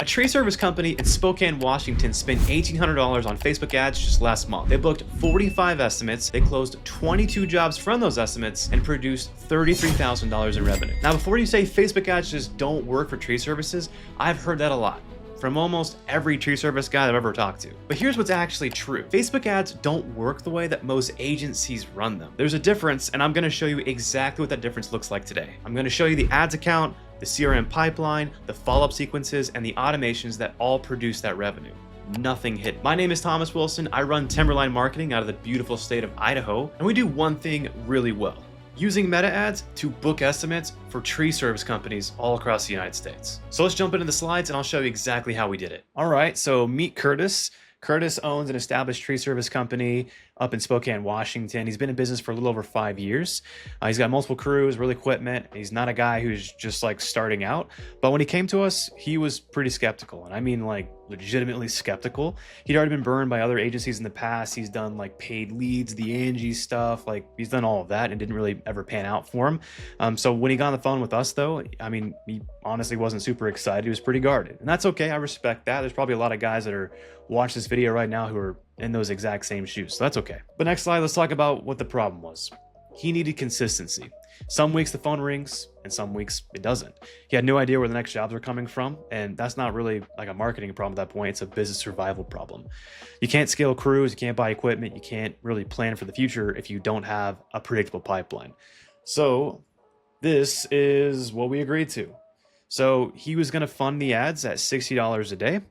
A tree service company in Spokane, Washington spent $1,800 on Facebook ads just last month. They booked 45 estimates, they closed 22 jobs from those estimates, and produced $33,000 in revenue. Now, before you say Facebook ads just don't work for tree services, I've heard that a lot from almost every tree service guy I've ever talked to. But here's what's actually true. Facebook ads don't work the way that most agencies run them. There's a difference, and I'm gonna show you exactly what that difference looks like today. I'm gonna show you the ads account, the CRM pipeline, the follow-up sequences, and the automations that all produce that revenue. Nothing hidden. My name is Thomas Wilson. I run Timberline Marketing out of the beautiful state of Idaho, and we do one thing really well: using meta ads to book estimates for tree service companies all across the United States. So let's jump into the slides and I'll show you exactly how we did it. All right, so meet Curtis. Curtis owns an established tree service company up in Spokane, Washington. He's been in business for a little over 5 years. He's got multiple crews, real equipment. He's not a guy who's just like starting out. But when he came to us, he was pretty skeptical. And I mean like legitimately skeptical. He'd already been burned by other agencies in the past. He's done like paid leads, the Angie stuff. Like he's done all of that and didn't really ever pan out for him. So when he got on the phone with us though, I mean, he honestly wasn't super excited. He was pretty guarded. And that's okay. I respect that. There's probably a lot of guys that are watching this video right now who are in those exact same shoes. So that's okay. But next slide, let's talk about what the problem was. He needed consistency. Some weeks the phone rings and some weeks it doesn't. He had no idea where the next jobs were coming from. And that's not really like a marketing problem at that point. It's a business survival problem. You can't scale crews, you can't buy equipment, you can't really plan for the future if you don't have a predictable pipeline. So this is what we agreed to. So he was gonna fund the ads at $60 a day.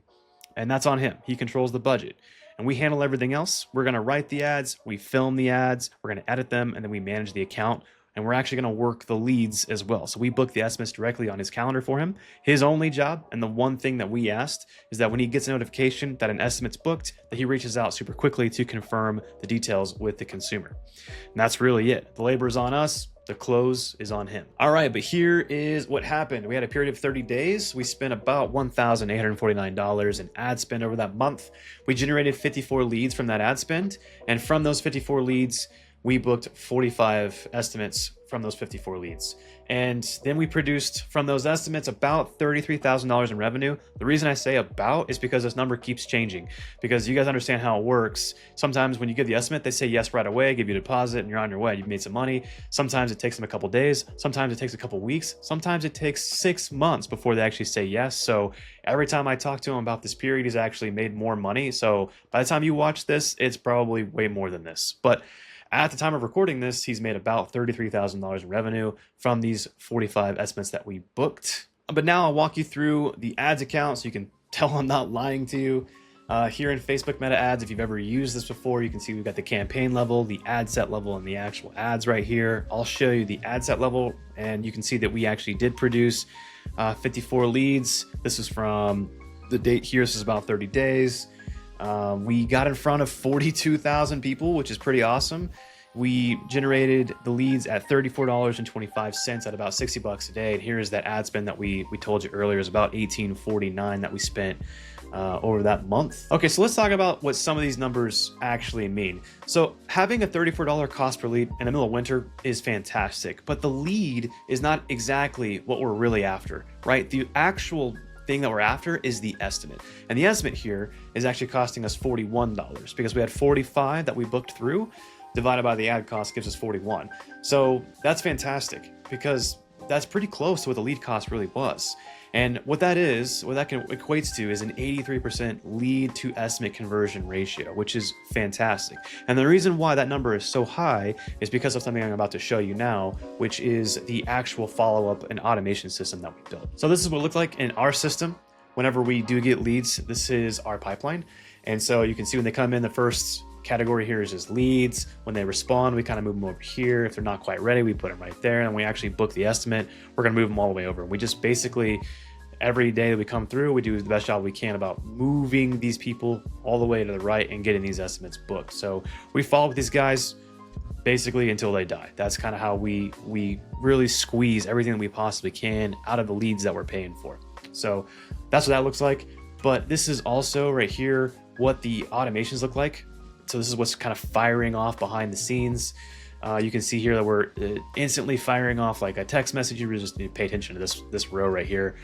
And that's on him. He controls the budget. And we handle everything else. We're gonna write the ads, we film the ads, we're gonna edit them, and then we manage the account. And we're actually gonna work the leads as well. So we book the estimates directly on his calendar for him. His only job, and the one thing that we asked, is that when he gets a notification that an estimate's booked, that he reaches out super quickly to confirm the details with the consumer. And that's really it. The labor is on us. The close is on him. All right, but here is what happened. We had a period of 30 days. We spent about $1,849 in ad spend over that month. We generated 54 leads from that ad spend. And from those 54 leads, we booked 45 estimates from those 54 leads. And then we produced from those estimates about $33,000 in revenue. The reason I say about is because this number keeps changing, because you guys understand how it works. Sometimes when you give the estimate, they say yes right away, give you a deposit, and you're on your way. You've made some money. Sometimes it takes them a couple days. Sometimes it takes a couple weeks. Sometimes it takes 6 months before they actually say yes. So every time I talk to him about this period, he's actually made more money. So by the time you watch this, it's probably way more than this. But at the time of recording this, he's made about $33,000 in revenue from these 45 estimates that we booked. But now I'll walk you through the ads account so you can tell I'm not lying to you. Here in Facebook Meta Ads, if you've ever used this before, you can see we've got the campaign level, the ad set level, and the actual ads right here. I'll show you the ad set level, and you can see that we actually did produce 54 leads. This is from the date here. This is about 30 days. We got in front of 42,000 people, which is pretty awesome. We generated the leads at $34.25 at about $60 a day. And here's that ad spend that we told you earlier is about $18.49 that we spent over that month. Okay, so let's talk about what some of these numbers actually mean. So having a $34 cost per lead in the middle of winter is fantastic, but the lead is not exactly what we're really after, right? The actual thing that we're after is the estimate. And the estimate here is actually costing us $41 because we had 45 that we booked through, divided by the ad cost gives us 41. So that's fantastic because that's pretty close to what the lead cost really was. And what that equates to is an 83% lead to estimate conversion ratio, which is fantastic. And the reason why that number is so high is because of something I'm about to show you now, which is the actual follow-up and automation system that we built. So this is what it looked like in our system. Whenever we do get leads, this is our pipeline. And so you can see when they come in, the first category here is just leads. When they respond, we kind of move them over here. If they're not quite ready, we put them right there. And we actually book the estimate. We're going to move them all the way over. We just basically, every day that we come through, we do the best job we can about moving these people all the way to the right and getting these estimates booked. So we follow with these guys basically until they die. That's kind of how we really squeeze everything that we possibly can out of the leads that we're paying for. So that's what that looks like. But this is also right here what the automations look like. So this is what's kind of firing off behind the scenes. You can see here that we're instantly firing off like a text message. You really just need to pay attention to this row right here.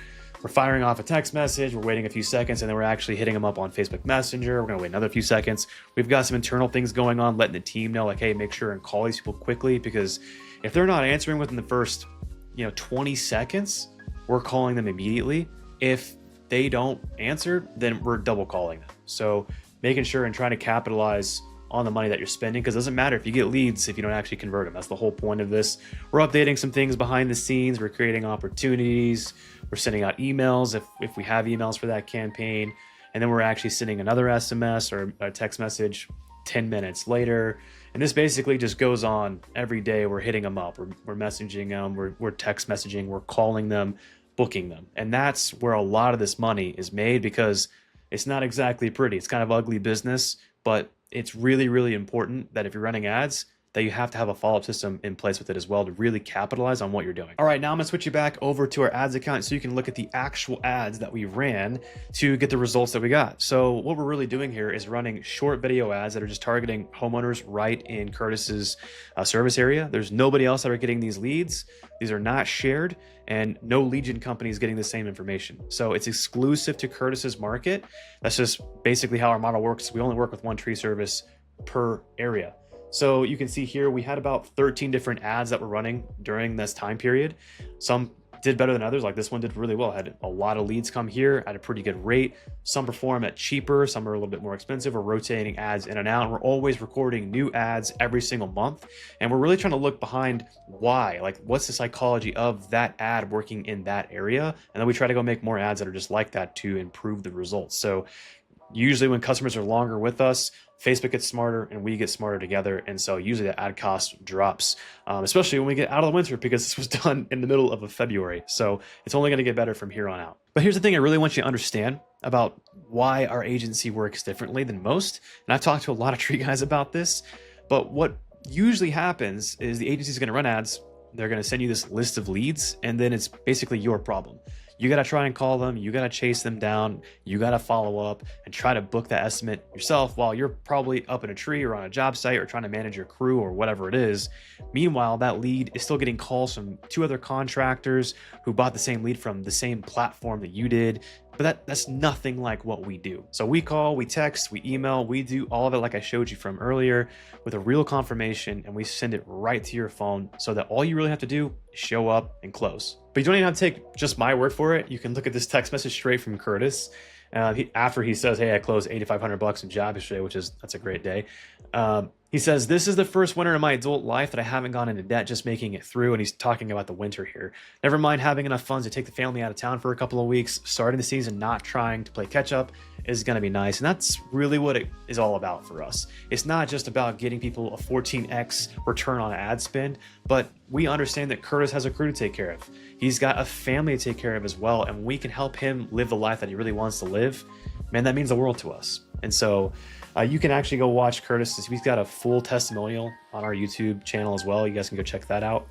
we're firing off a text message, we're waiting a few seconds, and then we're actually hitting them up on Facebook Messenger. We're gonna wait another few seconds. We've got some internal things going on, letting the team know, like, hey, make sure and call these people quickly, because if they're not answering within the first 20 seconds, we're calling them immediately. If they don't answer, then we're double calling them. So making sure and trying to capitalize on the money that you're spending, because it doesn't matter if you get leads if you don't actually convert them. That's the whole point of this. We're updating some things behind the scenes. We're creating opportunities. We're sending out emails if we have emails for that campaign. And then we're actually sending another SMS or a text message 10 minutes later. And this basically just goes on every day. We're hitting them up. We're messaging them. We're text messaging. We're calling them, booking them. And that's where a lot of this money is made, because it's not exactly pretty. It's kind of ugly business, but it's really, really important that if you're running ads, that you have to have a follow-up system in place with it as well to really capitalize on what you're doing. All right, now I'm gonna switch you back over to our ads account so you can look at the actual ads that we ran to get the results that we got. So what we're really doing here is running short video ads that are just targeting homeowners right in Curtis's service area. There's nobody else that are getting these leads. These are not shared, and no lead gen company is getting the same information. So it's exclusive to Curtis's market. That's just basically how our model works. We only work with one tree service per area. So you can see here, we had about 13 different ads that were running during this time period. Some did better than others. Like this one did really well, had a lot of leads come here at a pretty good rate. Some perform at cheaper, some are a little bit more expensive. We're rotating ads in and out. We're always recording new ads every single month. And we're really trying to look behind why, like what's the psychology of that ad working in that area? And then we try to go make more ads that are just like that to improve the results. So usually when customers are longer with us, Facebook gets smarter and we get smarter together. And so usually the ad cost drops, especially when we get out of the winter, because this was done in the middle of February. So it's only going to get better from here on out. But here's the thing I really want you to understand about why our agency works differently than most. And I've talked to a lot of tree guys about this, but what usually happens is the agency is going to run ads. They're going to send you this list of leads, and then it's basically your problem. You got to try and call them. You got to chase them down. You got to follow up and try to book that estimate yourself while you're probably up in a tree or on a job site or trying to manage your crew or whatever it is. Meanwhile, that lead is still getting calls from 2 other contractors who bought the same lead from the same platform that you did. But that's nothing like what we do. So we call, we text, we email, we do all of it like I showed you from earlier with a real confirmation, and we send it right to your phone so that all you really have to do is show up and close. But you don't even have to take just my word for it. You can look at this text message straight from Curtis. After he says, hey, I closed $8,500 in job yesterday, that's a great day. He says, this is the first winter in my adult life that I haven't gone into debt, just making it through. And he's talking about the winter here. Never mind having enough funds to take the family out of town for a couple of weeks. Starting the season, not trying to play catch up is going to be nice. And that's really what it is all about for us. It's not just about getting people a 14x return on ad spend, but we understand that Curtis has a crew to take care of. He's got a family to take care of as well. And we can help him live the life that he really wants to live. Man, that means the world to us. And so you can actually go watch Curtis. He's got a full testimonial on our YouTube channel as well. You guys can go check that out.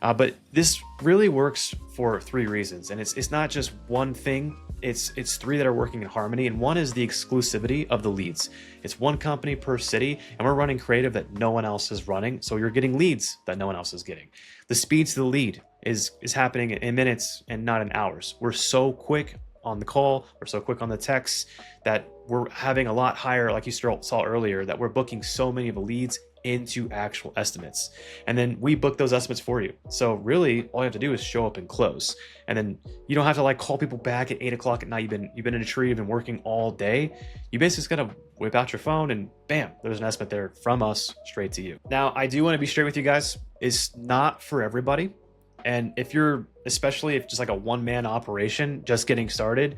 But this really works for 3 reasons. And it's not just one thing. It's 3 that are working in harmony. And one is the exclusivity of the leads. It's one company per city, and we're running creative that no one else is running. So you're getting leads that no one else is getting. The speed to the lead is happening in minutes and not in hours. We're so quick on the call, we're so quick on the text that we're having a lot higher, like you saw earlier, that we're booking so many of the leads into actual estimates. And then we book those estimates for you. So really all you have to do is show up and close. And then you don't have to like call people back at 8 o'clock at night. You've been in a tree, you've been working all day. You basically just gotta whip out your phone and bam, there's an estimate there from us straight to you. Now, I do want to be straight with you guys. It's not for everybody. And especially if just like a one-man operation, just getting started,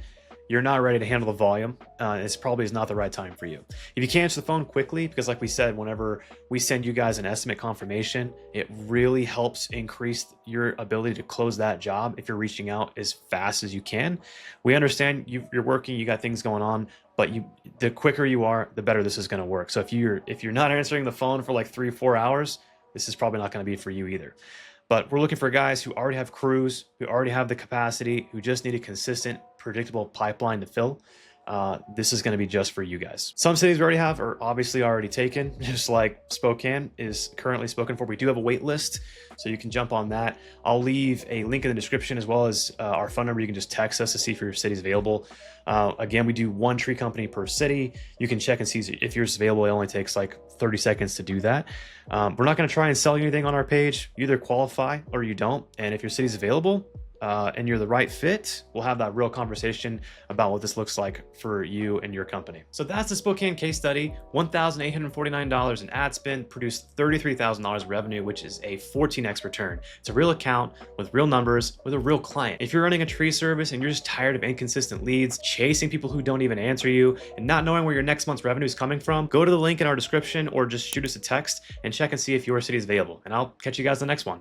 you're not ready to handle the volume, it's probably not the right time for you. If you can't answer the phone quickly, because like we said, whenever we send you guys an estimate confirmation, it really helps increase your ability to close that job if you're reaching out as fast as you can. We understand you're working, you got things going on, but the quicker you are, the better this is going to work. So if you're not answering the phone for like 3 or 4 hours, this is probably not going to be for you either. But we're looking for guys who already have crews, who already have the capacity, who just need a consistent, predictable pipeline to fill. this is going to be just for you guys. Some cities we already have are obviously already taken, just like Spokane is currently spoken for. We do have a wait list, so you can jump on that. I'll leave a link in the description as well as our phone number. You can just text us to see if your city's available. Again, we do one tree company per city. You can check and see if yours is available. It only takes like 30 seconds to do that. We're not going to try and sell you anything on our page. You either qualify or you don't. And if your city's available, and you're the right fit, we'll have that real conversation about what this looks like for you and your company. So that's the Spokane case study. $1,849 in ad spend produced $33,000 revenue, which is a 14x return. It's a real account with real numbers with a real client. If you're running a tree service and you're just tired of inconsistent leads, chasing people who don't even answer you, and not knowing where your next month's revenue is coming from, go to the link in our description or just shoot us a text and check and see if your city is available. And I'll catch you guys in the next one.